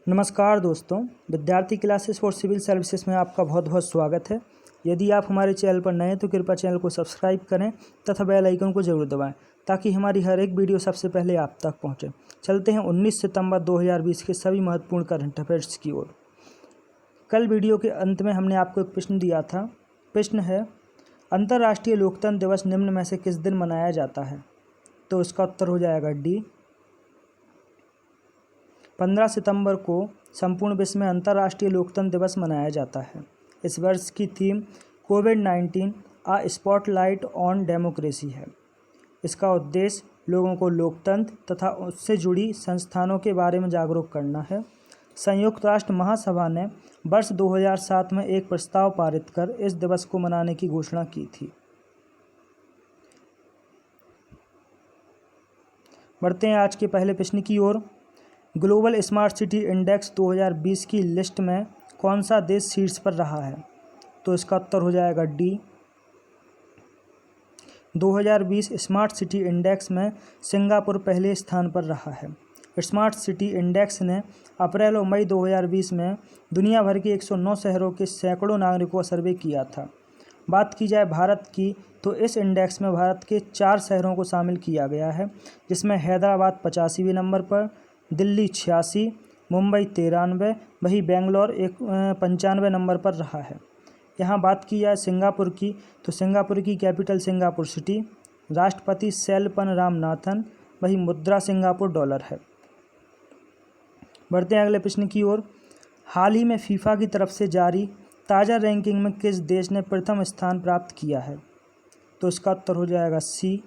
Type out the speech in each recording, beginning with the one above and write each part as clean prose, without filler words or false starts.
नमस्कार दोस्तों, विद्यार्थी क्लासेस फॉर सिविल सर्विसेज में आपका बहुत बहुत स्वागत है। यदि आप हमारे चैनल पर नए हैं तो कृपया चैनल को सब्सक्राइब करें तथा बेल आइकन को जरूर दबाएं ताकि हमारी हर एक वीडियो सबसे पहले आप तक पहुंचे। चलते हैं 19 सितंबर 2020 के सभी महत्वपूर्ण करंट अफेयर्स की ओर। कल वीडियो के अंत में हमने आपको एक प्रश्न दिया था। प्रश्न है, अंतर्राष्ट्रीय लोकतंत्र दिवस निम्न में से किस दिन मनाया जाता है? तो इसका उत्तर हो जाएगा डी। 15 सितंबर को संपूर्ण विश्व में अंतर्राष्ट्रीय लोकतंत्र दिवस मनाया जाता है। इस वर्ष की थीम कोविड-19 आ स्पॉटलाइट ऑन डेमोक्रेसी है। इसका उद्देश्य लोगों को लोकतंत्र तथा उससे जुड़ी संस्थानों के बारे में जागरूक करना है। संयुक्त राष्ट्र महासभा ने वर्ष 2007 में एक प्रस्ताव पारित कर इस दिवस को मनाने की घोषणा की थी। बढ़ते हैं आज के पहले प्रश्न की ओर। ग्लोबल स्मार्ट सिटी इंडेक्स 2020 की लिस्ट में कौन सा देश शीर्ष पर रहा है? तो इसका उत्तर हो जाएगा डी। 2020 स्मार्ट सिटी इंडेक्स में सिंगापुर पहले स्थान पर रहा है। स्मार्ट सिटी इंडेक्स ने अप्रैल और मई 2020 में दुनिया भर के 109 शहरों के सैकड़ों नागरिकों का सर्वे किया था। बात की जाए भारत की तो इस इंडेक्स में भारत के 4 शहरों को शामिल किया गया है, जिसमें हैदराबाद 85वें नंबर पर, दिल्ली 86, मुंबई 93, वहीं बेंगलोर 95 नंबर पर रहा है। यहाँ बात की जाए सिंगापुर की तो सिंगापुर की कैपिटल सिंगापुर सिटी, राष्ट्रपति सेलपन रामनाथन, वहीं मुद्रा सिंगापुर डॉलर है। बढ़ते हैं अगले प्रश्न की ओर। हाल ही में फीफा की तरफ से जारी ताज़ा रैंकिंग में किस देश ने प्रथम स्थान प्राप्त किया है? तो इसका उत्तर हो जाएगा सी।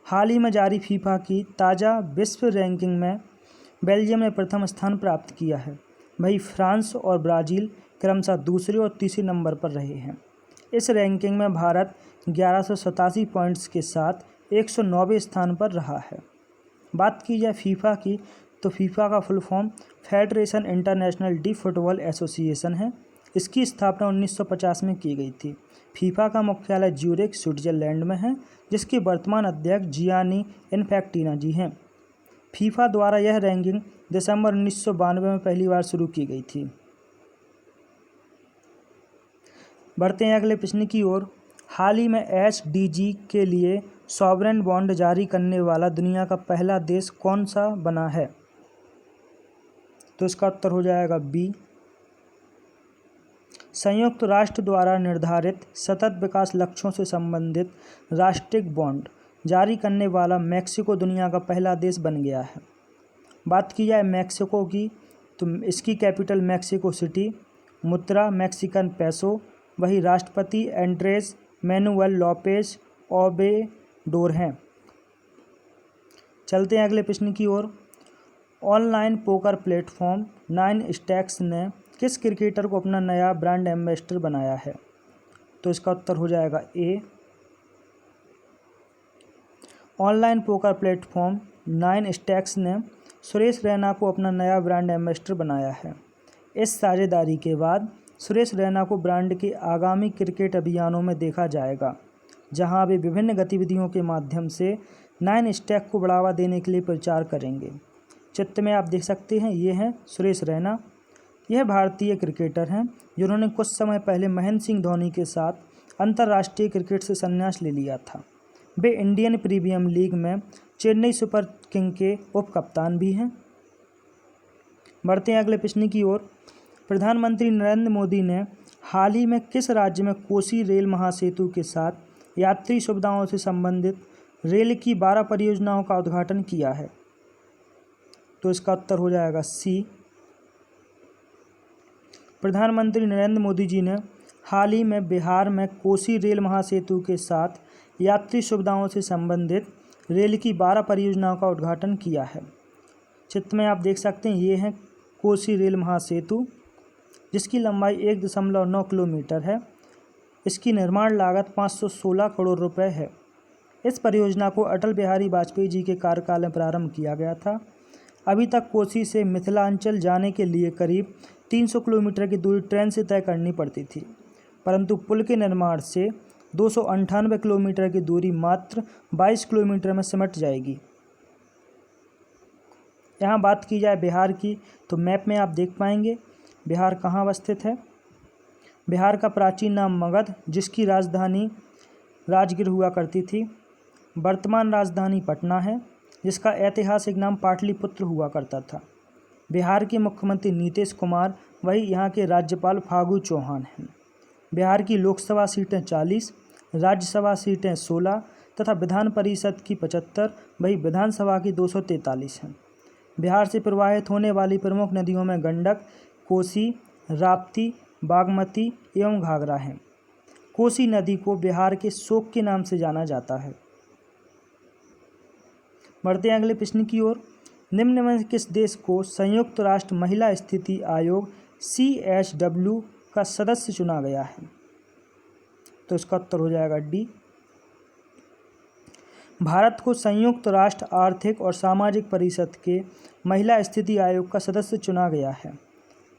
हाल ही में जारी फीफा की ताज़ा विश्व रैंकिंग में बेल्जियम ने प्रथम स्थान प्राप्त किया है। वहीं फ्रांस और ब्राज़ील क्रमशः दूसरे और तीसरे नंबर पर रहे हैं। इस रैंकिंग में भारत 1187 पॉइंट्स के साथ 109वें स्थान पर रहा है। बात की जाए फीफा की तो फीफा का full form federation international D football association है। इसकी स्थापना 1950 में की गई थी। फीफा का मुख्यालय ज्यूरिख स्विट्जरलैंड में है, जिसके वर्तमान अध्यक्ष जियानी इन्फैंटिनो जी हैं। फीफा द्वारा यह रैंकिंग दिसंबर 1992 में पहली बार शुरू की गई थी। बढ़ते हैं अगले प्रश्न की ओर। हाल ही में एसडीजी के लिए सॉवरेन बॉन्ड जारी करने वाला दुनिया का पहला देश कौन सा बना है? तो इसका उत्तर हो जाएगा बी। संयुक्त राष्ट्र द्वारा निर्धारित सतत विकास लक्ष्यों से संबंधित राष्ट्रीय बॉन्ड जारी करने वाला मेक्सिको दुनिया का पहला देश बन गया है। बात की जाए मेक्सिको की तो इसकी कैपिटल मेक्सिको सिटी, मुद्रा मैक्सिकन पेसो, वही राष्ट्रपति एंड्रेस मैनुअल लॉपेज ओब्रेडोर हैं। चलते हैं अगले प्रश्न की ओर। ऑनलाइन पोकर प्लेटफॉर्म 9 स्टैक्स ने किस क्रिकेटर को अपना नया ब्रांड एम्बेसडर बनाया है? तो इसका उत्तर हो जाएगा ए। ऑनलाइन पोकर प्लेटफॉर्म 9 स्टैक्स ने सुरेश रैना को अपना नया ब्रांड एम्बेसडर बनाया है। इस साझेदारी के बाद सुरेश रैना को ब्रांड के आगामी क्रिकेट अभियानों में देखा जाएगा, जहां वे विभिन्न गतिविधियों के माध्यम से 9 स्टैक को बढ़ावा देने के लिए प्रचार करेंगे। चित्र में आप देख सकते हैं, ये हैं सुरेश रैना। यह भारतीय क्रिकेटर हैं जिन्होंने कुछ समय पहले महेंद्र सिंह धोनी के साथ अंतर्राष्ट्रीय क्रिकेट से संन्यास ले लिया था। वे इंडियन प्रीमियर लीग में चेन्नई सुपर किंग के उप कप्तान भी हैं। बढ़ते हैं अगले प्रश्न की ओर। प्रधानमंत्री नरेंद्र मोदी ने हाल ही में किस राज्य में कोसी रेल महासेतु के साथ यात्री सुविधाओं से संबंधित रेल की 12 परियोजनाओं का उद्घाटन किया है? तो इसका उत्तर हो जाएगा सी। प्रधानमंत्री नरेंद्र मोदी जी ने हाल ही में बिहार में कोसी रेल महासेतु के साथ यात्री सुविधाओं से संबंधित रेल की 12 परियोजनाओं का उद्घाटन किया है। चित्र में आप देख सकते हैं, ये है कोसी रेल महासेतु, जिसकी लंबाई 1.9 किलोमीटर है। इसकी निर्माण लागत 516 करोड़ रुपए है। इस परियोजना को अटल बिहारी वाजपेयी जी के कार्यकाल में प्रारंभ किया गया था। अभी तक कोसी से मिथिलांचल जाने के लिए करीब 300 किलोमीटर की दूरी ट्रेन से तय करनी पड़ती थी, परंतु पुल के निर्माण से 298 किलोमीटर की दूरी मात्र 22 किलोमीटर में सिमट जाएगी। यहाँ बात की जाए बिहार की तो मैप में आप देख पाएंगे बिहार कहाँ अवस्थित है। बिहार का प्राचीन नाम मगध, जिसकी राजधानी राजगीर हुआ करती थी। वर्तमान राजधानी पटना है, जिसका ऐतिहासिक नाम पाटलिपुत्र हुआ करता था। बिहार के मुख्यमंत्री नीतीश कुमार, वही यहाँ के राज्यपाल फागू चौहान हैं। बिहार की लोकसभा सीटें 40, राज्यसभा सीटें 16 तथा विधान परिषद की 75, वही विधानसभा की 243 हैं। बिहार से प्रवाहित होने वाली प्रमुख नदियों में गंडक, कोसी, राप्ती, बागमती एवं घाघरा हैं। कोसी नदी को बिहार के शोक के नाम से जाना जाता है। बढ़ते हैं अगले प्रश्न की ओर। निम्न में किस देश को संयुक्त राष्ट्र महिला स्थिति आयोग CHW का सदस्य चुना गया है? तो इसका उत्तर हो जाएगा डी। भारत को संयुक्त राष्ट्र आर्थिक और सामाजिक परिषद के महिला स्थिति आयोग का सदस्य चुना गया है।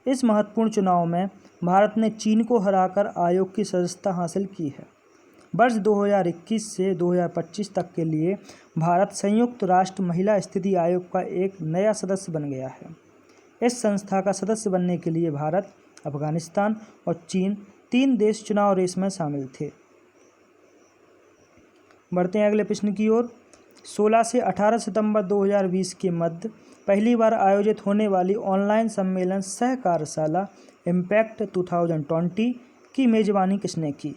इस महत्वपूर्ण चुनाव में भारत ने चीन को हराकर आयोग की सदस्यता हासिल की है। वर्ष 2021 से 2025 तक के लिए भारत संयुक्त राष्ट्र महिला स्थिति आयोग का एक नया सदस्य बन गया है। इस संस्था का सदस्य बनने के लिए भारत, अफगानिस्तान और चीन 3 देश चुनाव रेस में शामिल थे। बढ़ते हैं अगले प्रश्न की ओर। 16 से 18 सितंबर 2020 के मध्य पहली बार आयोजित होने वाली ऑनलाइन सम्मेलन सह कार्यशाला इम्पैक्ट 2020 की मेजबानी किसने की?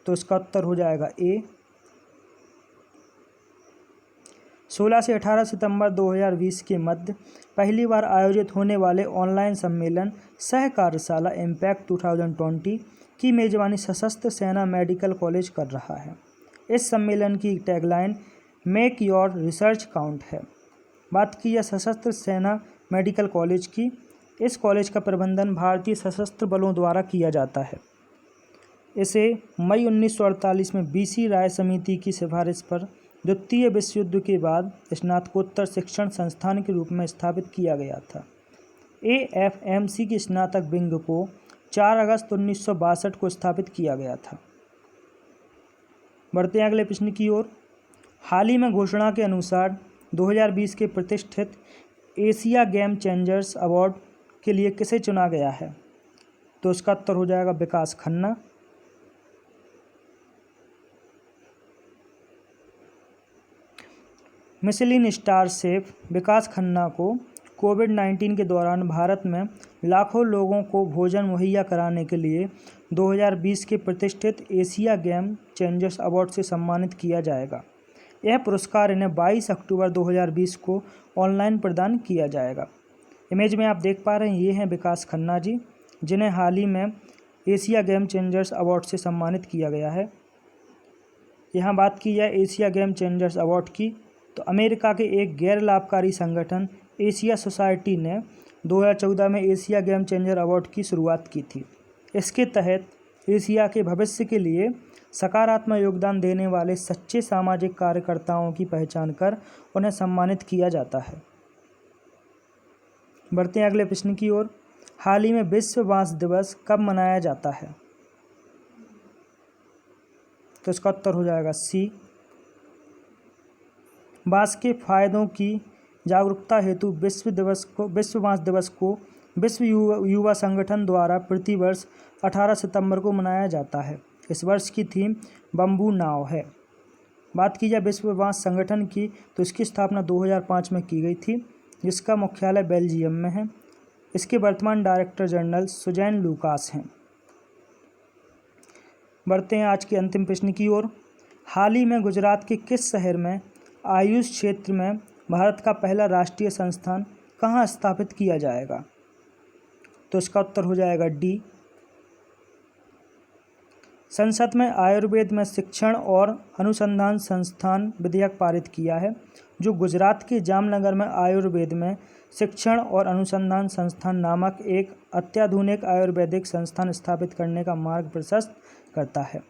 तो इसका उत्तर हो जाएगा ए। 16 से 18 सितंबर 2020 के मध्य पहली बार आयोजित होने वाले ऑनलाइन सम्मेलन सह कार्यशाला इम्पैक्ट 2020 की मेजबानी सशस्त्र सेना मेडिकल कॉलेज कर रहा है। इस सम्मेलन की tagline make your research count है। बात की जाए सशस्त्र सेना मेडिकल कॉलेज की, इस कॉलेज का प्रबंधन भारतीय सशस्त्र बलों द्वारा किया जाता है। इसे मई 1948 में BC राय समिति की सिफारिश पर द्वितीय विश्व युद्ध के बाद स्नातकोत्तर शिक्षण संस्थान के रूप में स्थापित किया गया था। AFMC की स्नातक विंग को 4 अगस्त 1962 को स्थापित किया गया था। बढ़ते हैं अगले प्रश्न की ओर। हाल ही में घोषणा के अनुसार 2020 के प्रतिष्ठित एशिया गेम चेंजर्स अवार्ड के लिए किसे चुना गया है? तो इसका उत्तर हो जाएगा विकास खन्ना। मिशेलिन स्टार शेफ विकास खन्ना को कोविड-19 के दौरान भारत में लाखों लोगों को भोजन मुहैया कराने के लिए 2020 के प्रतिष्ठित एशिया गेम चेंजर्स अवार्ड से सम्मानित किया जाएगा। यह पुरस्कार इन्हें 22 अक्टूबर 2020 को ऑनलाइन प्रदान किया जाएगा। इमेज में आप देख पा रहे हैं, ये हैं विकास खन्ना जी, जिन्हें हाल ही में एशिया गेम चेंजर्स अवार्ड से सम्मानित किया गया है। यहाँ बात की जाए एशिया गेम चेंजर्स अवार्ड की, तो अमेरिका के एक गैर लाभकारी संगठन एशिया सोसाइटी ने 2014 में एशिया गेम चेंजर अवार्ड की शुरुआत की थी। इसके तहत एशिया के भविष्य के लिए सकारात्मक योगदान देने वाले सच्चे सामाजिक कार्यकर्ताओं की पहचान कर उन्हें सम्मानित किया जाता है। बढ़ते हैं अगले प्रश्न की ओर। हाल ही में विश्व बांस दिवस कब मनाया जाता है? तो इसका उत्तर हो जाएगा सी। बांस के फायदों की जागरूकता हेतु विश्व बांस दिवस को विश्व युवा संगठन द्वारा प्रतिवर्ष 18 सितंबर को मनाया जाता है। इस वर्ष की थीम बम्बू नाव है। बात की जाए विश्व बांस संगठन की, तो इसकी स्थापना 2005 में की गई थी, जिसका मुख्यालय बेल्जियम में है। इसके वर्तमान डायरेक्टर जनरल सुजैन लूकास हैं। बढ़ते हैं आज के अंतिम प्रश्न की ओर। हाल ही में गुजरात के किस शहर में आयुष क्षेत्र में भारत का पहला राष्ट्रीय संस्थान कहाँ स्थापित किया जाएगा? तो इसका उत्तर हो जाएगा डी। संसद में आयुर्वेद में शिक्षण और अनुसंधान संस्थान विधेयक पारित किया है, जो गुजरात के जामनगर में आयुर्वेद में शिक्षण और अनुसंधान संस्थान नामक एक अत्याधुनिक आयुर्वेदिक संस्थान स्थापित करने का मार्ग प्रशस्त करता है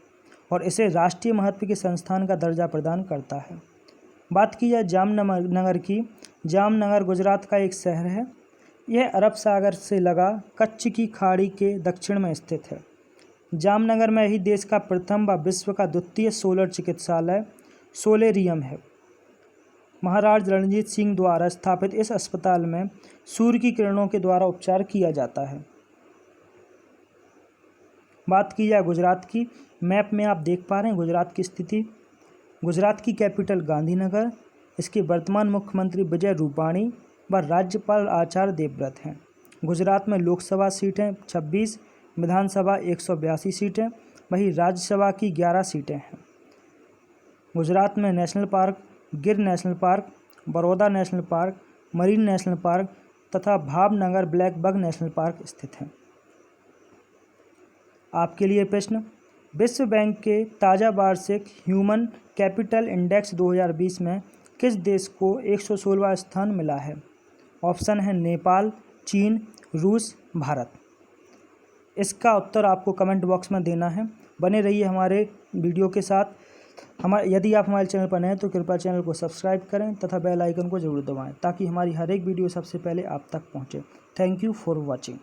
और इसे राष्ट्रीय महत्व के संस्थान का दर्जा प्रदान करता है। बात की जाए जामनगर की, जामनगर गुजरात का एक शहर है। यह अरब सागर से लगा कच्छ की खाड़ी के दक्षिण में स्थित है। जामनगर में ही देश का प्रथम व विश्व का द्वितीय सोलर चिकित्सालय सोलेरियम है। महाराज रणजीत सिंह द्वारा स्थापित इस अस्पताल में सूर्य की किरणों के द्वारा उपचार किया जाता है। बात की जाए गुजरात की, मैप में आप देख पा रहे हैं गुजरात की स्थिति। गुजरात की कैपिटल गांधीनगर, इसके वर्तमान मुख्यमंत्री विजय रूपाणी व राज्यपाल आचार्य देवव्रत हैं। गुजरात में लोकसभा सीटें 26, विधानसभा 182 सीटें, वहीं राज्यसभा की 11 सीटें हैं। गुजरात में national park, Gir national park, Baroda national park, marine national park तथा Bhavnagar blackbuck national park स्थित हैं। आपके लिए प्रश्न, विश्व बैंक के ताज़ा वार्षिक ह्यूमन कैपिटल इंडेक्स 2020 में किस देश को 116वां स्थान मिला है? ऑप्शन है नेपाल, चीन, रूस, भारत। इसका उत्तर आपको कमेंट बॉक्स में देना है। बने रहिए हमारे वीडियो के साथ। यदि आप हमारे चैनल पर नए हैं तो कृपया चैनल को सब्सक्राइब करें तथा बेल आइकन को जरूर दबाएं ताकि हमारी हर एक वीडियो सबसे पहले आप तक पहुंचे। Thank you for watching.